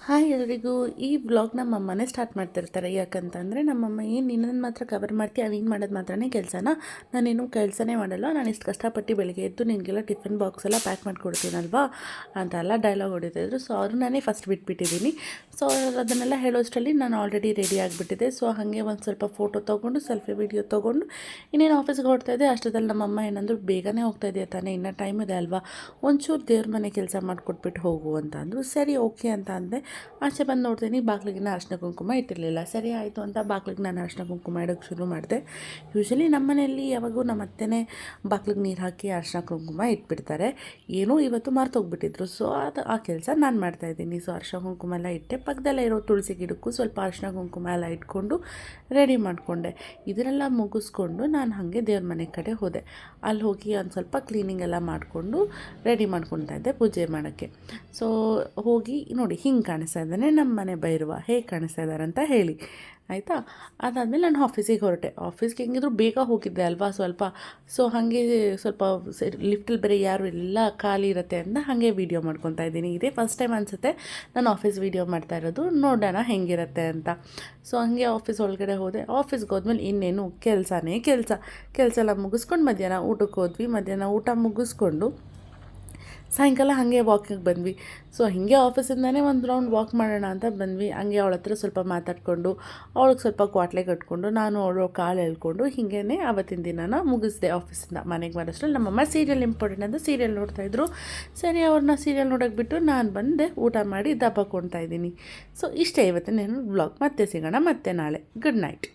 Hi ಎಲ್ರಿಗೂ. ಈ vlog ನಮ್ಮಮ್ಮನೇ start ಮಾಡ್ತಿರ್ತಾರೆ. ಯಾಕಂತಂದರೆ ನಮ್ಮಮ್ಮ ಏನು ನಿನ್ನನ್ನು ಮಾತ್ರ ಕವರ್ ಮಾಡ್ತೀಯ, ನೀನು ಮಾಡೋದು ಮಾತ್ರನೇ ಕೆಲಸನ, ನಾನೇನು ಕೆಲಸನೇ ಮಾಡಲ್ಲ, ನಾನು ಇಷ್ಟು ಕಷ್ಟಪಟ್ಟು ಬೆಳಿಗ್ಗೆ ಎದ್ದು ನಿನಗೆಲ್ಲ ಟಿಫಿನ್ ಬಾಕ್ಸ್ ಎಲ್ಲ ಪ್ಯಾಕ್ ಮಾಡಿಕೊಡ್ತೀನಲ್ವಾ ಅಂತೆಲ್ಲ ಡೈಲಾಗ್ ಹೊಡಿತಾಯಿದ್ರು. ಸೊ ಅವರು ನಾನೇ ಫಸ್ಟ್ ಬಿಟ್ಬಿಟ್ಟಿದ್ದೀನಿ. ಸೊ ಅದನ್ನೆಲ್ಲ ಹೇಳೋಷ್ಟರಲ್ಲಿ ನಾನು ಆಲ್ರೆಡಿ ರೆಡಿ ಆಗಿಬಿಟ್ಟಿದ್ದೆ. ಸೊ ಹಾಗೆ ಒಂದು ಸ್ವಲ್ಪ ಫೋಟೋ ತೊಗೊಂಡು ಸೆಲ್ಫಿ ವಿಡಿಯೋ ತೊಗೊಂಡು ಇನ್ನೇನು ಆಫೀಸ್ಗೆ ಹೊರಡ್ತಾಯಿದ್ದೆ. ಅಷ್ಟೊತ್ತಲ್ಲಿ ನಮ್ಮಮ್ಮ ಏನಂದ್ರು, ಬೇಗನೆ ಹೋಗ್ತಾಯಿದೆಯಾ ತಾನೇ, ಇನ್ನೂ ಟೈಮ್ ಇದೆ ಅಲ್ವಾ, ಒಂಚೂರು ದೇವ್ರ ಮನೆ ಕೆಲಸ ಮಾಡಿಕೊಟ್ಬಿಟ್ಟು ಹೋಗು ಅಂತ ಅಂದರು. ಸರಿ ಓಕೆ ಅಂತ ಅಂದೆ. ಆಚೆ ಬಂದು ನೋಡ್ತೀನಿ, ಬಾಗಿಲಿಗೆ ಅರಿಶಿನ ಕುಂಕುಮ ಇಟ್ಟಿರಲಿಲ್ಲ. ಸರಿ ಆಯಿತು ಅಂತ ಬಾಗಿಲಿಗೆ ನಾನು ಅರಿಶಿನ ಕುಂಕುಮ ಇಡೋಕ್ಕೆ ಶುರು ಮಾಡಿದೆ. ಯೂಶ್ವಲಿ ನಮ್ಮ ಮನೆಯಲ್ಲಿ ಯಾವಾಗೂ ನಮ್ಮ ಅತ್ತೆನೇ ಬಾಗಿಲಿಗೆ ನೀರು ಹಾಕಿ ಅರಿಶಿನ ಕುಂಕುಮ ಇಟ್ಬಿಡ್ತಾರೆ. ಏನೋ ಇವತ್ತು ಮರ್ತೋಗ್ಬಿಟ್ಟಿದ್ರು. ಸೊ ಆ ಕೆಲಸ ನಾನು ಮಾಡ್ತಾಯಿದ್ದೀನಿ. ಸೊ ಅರಿಶಿನ ಕುಂಕುಮ ಎಲ್ಲ ಇಟ್ಟೆ. ಪಕ್ಕದಲ್ಲೇ ಇರೋ ತುಳಸಿ ಗಿಡಕ್ಕೂ ಸ್ವಲ್ಪ ಅರಿಶಿನ ಕುಂಕುಮ ಎಲ್ಲ ಇಟ್ಕೊಂಡು ರೆಡಿ ಮಾಡಿಕೊಂಡೆ. ಇದನ್ನೆಲ್ಲ ಮುಗಿಸ್ಕೊಂಡು ನಾನು ಹಾಗೆ ದೇವ್ರ ಮನೆ ಕಡೆ ಹೋದೆ. ಅಲ್ಲಿ ಹೋಗಿ ಒಂದು ಸ್ವಲ್ಪ ಕ್ಲೀನಿಂಗ್ ಎಲ್ಲ ಮಾಡಿಕೊಂಡು ರೆಡಿ ಮಾಡ್ಕೊತಾ ಇದ್ದೆ ಪೂಜೆ ಮಾಡೋಕ್ಕೆ. ಸೊ ಹೋಗಿ ನೋಡಿ, ಹಿಂಗೆ ಕಾಣಿಸ್ತಾ ಇದ್ದಾನೆ ನಮ್ಮ ಮನೆ ಭೈರವ, ಹೇಗೆ ಕಾಣಿಸ್ತಾ ಇದ್ದಾರೆ ಅಂತ ಹೇಳಿ, ಆಯಿತಾ. ಅದಾದಮೇಲೆ ನಾನು ಆಫೀಸಿಗೆ ಹೊರಟೆ. ಆಫೀಸ್ಗೆ ಹೆಂಗಿದ್ರು ಬೇಗ ಹೋಗಿದ್ದೆ ಅಲ್ವಾ ಸ್ವಲ್ಪ. ಸೊ ಹಾಗೆ ಸ್ವಲ್ಪ ಲಿಫ್ಟಲ್ಲಿ ಬೇರೆ ಯಾರು ಎಲ್ಲ ಖಾಲಿ ಇರುತ್ತೆ ಅಂತ ಹಾಗೆ ವೀಡಿಯೋ ಮಾಡ್ಕೊತಾ ಇದ್ದೀನಿ. ಇದೇ ಫಸ್ಟ್ ಟೈಮ್ ಅನಿಸುತ್ತೆ ನಾನು ಆಫೀಸ್ ವೀಡಿಯೋ ಮಾಡ್ತಾ ಇರೋದು, ನೋಡೋಣ ಹೆಂಗಿರುತ್ತೆ ಅಂತ. ಸೊ ಹಾಗೆ ಆಫೀಸ್ ಒಳಗಡೆ ಹೋದೆ. ಆಫೀಸ್ಗೆ ಹೋದ್ಮೇಲೆ ಇನ್ನೇನು ಕೆಲಸನೇ ಕೆಲಸ ಎಲ್ಲ ಮುಗಿಸ್ಕೊಂಡು ಮಧ್ಯಾಹ್ನ ಊಟಕ್ಕೆ ಹೋದ್ವಿ. ಮಧ್ಯಾಹ್ನ ಊಟ ಮುಗಿಸ್ಕೊಂಡು ಸಾಯಂಕಾಲ ಹಾಗೆ ವಾಕಿಂಗ್ ಬಂದ್ವಿ. ಸೊ ಹೀಗೆ ಆಫೀಸಿಂದನೇ ಒಂದು ರೌಂಡ್ ವಾಕ್ ಮಾಡೋಣ ಅಂತ ಬಂದ್ವಿ. ಹಂಗೆ ಅವಳ ಹತ್ರ ಸ್ವಲ್ಪ ಮಾತಾಡಿಕೊಂಡು ಅವಳಿಗೆ ಸ್ವಲ್ಪ ಕ್ವಾಟ್ಲೆ ಕಟ್ಕೊಂಡು ನಾನು ಅವಳು ಕಾಲು ಎಳ್ಕೊಂಡು ಹೀಗೇ ಆವತ್ತಿನ ದಿನನ ಮುಗಿಸ್ದೆ. ಆಫೀಸಿಂದ ಮನೆಗೆ ಬರೋಷ್ಟರಲ್ಲಿ ನಮ್ಮಮ್ಮ ಸೀರಿಯಲ್ ಇಂಪಾರ್ಟೆಂಟ್ ಅಂತ ಸೀರಿಯಲ್ ನೋಡ್ತಾಯಿದ್ರು. ಸರಿ ಅವ್ರನ್ನ ಸೀರಿಯಲ್ ನೋಡೋಕೆ ಬಿಟ್ಟು ನಾನು ಬಂದೆ, ಊಟ ಮಾಡಿ ದಬ್ಬಾಕೊಳ್ತಾ ಇದ್ದೀನಿ. ಸೊ ಇಷ್ಟೇ ಇವತ್ತಿನ ವ್ಲಾಗ್. ಮತ್ತೆ ಸಿಗೋಣ ಮತ್ತೆ ನಾಳೆ. Good night.